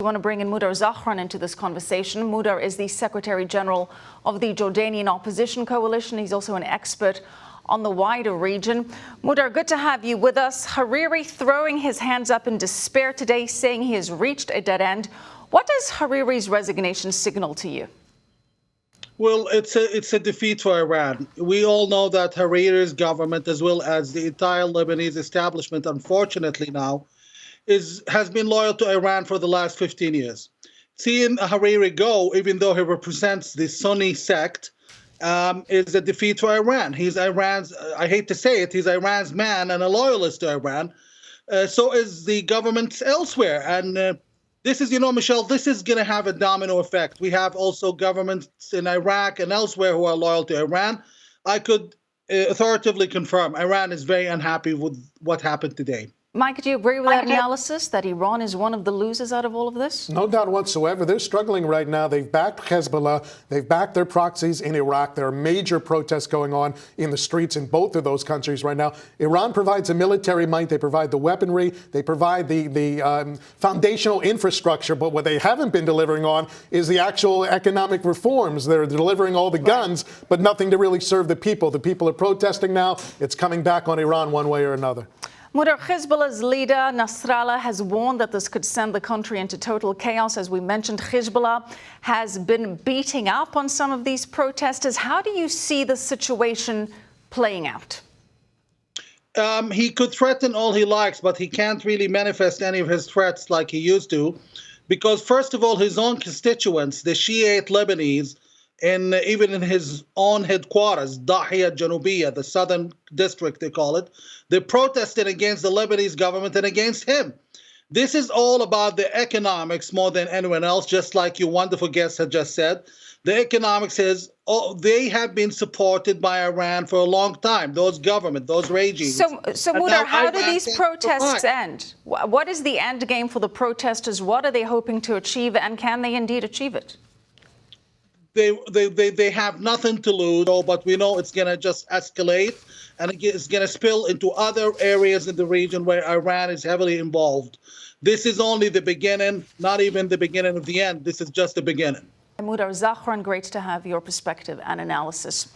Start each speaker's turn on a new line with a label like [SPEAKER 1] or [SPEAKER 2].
[SPEAKER 1] We want to bring in Mudar Zahran into this conversation. Mudar is the Secretary General of the Jordanian Opposition Coalition. He's also an expert on the wider region. Mudar, good to have you with us. Hariri throwing his hands up in despair today, saying he has reached a dead end. What does Hariri's resignation signal to you?
[SPEAKER 2] Well, it's a defeat for Iran. We all know that Hariri's government, as well as the entire Lebanese establishment, unfortunately now, has been loyal to Iran for the last 15 years. Seeing Hariri go, even though he represents the Sunni sect, is a defeat for Iran. He's Iran's, I hate to say it, he's Iran's man and a loyalist to Iran. So is the governments elsewhere. And this is, Michelle, this is going to have a domino effect. We have also governments in Iraq and elsewhere who are loyal to Iran. I could authoritatively confirm Iran is very unhappy with what happened today.
[SPEAKER 1] Mike, do you agree with that analysis, that Iran is one of the losers out of all of this?
[SPEAKER 3] No doubt whatsoever. They're struggling right now. They've backed Hezbollah. They've backed their proxies in Iraq. There are major protests going on in the streets in both of those countries right now. Iran provides a military might. They provide the weaponry. They provide the foundational infrastructure. But what they haven't been delivering on is the actual economic reforms. They're delivering all the guns, but nothing to really serve the people. The people are protesting now. It's coming back on Iran one way or another.
[SPEAKER 1] Mudar, Hezbollah's leader, Nasrallah, has warned that this could send the country into total chaos. As we mentioned, Hezbollah has been beating up on some of these protesters. How do you see the situation playing out?
[SPEAKER 2] He could threaten all he likes, but he can't really manifest any of his threats like he used to. Because, first of all, his own constituents, the Shiite Lebanese, and even in his own headquarters, Dahiya Janubiya, the southern district they call it, they protested against the Lebanese government and against him. This is all about the economics more than anyone else, just like your wonderful guest had just said. The economics is, they have been supported by Iran for a long time, those government, those regimes.
[SPEAKER 1] So Mudar, how do these protests end? What is the end game for the protesters? What are they hoping to achieve, and can they indeed achieve it?
[SPEAKER 2] They have nothing to lose, but we know it's going to just escalate, and it's going to spill into other areas in the region where Iran is heavily involved. This is only the beginning, not even the beginning of the end. This is just the beginning.
[SPEAKER 1] Mudar Zahran, great to have your perspective and analysis.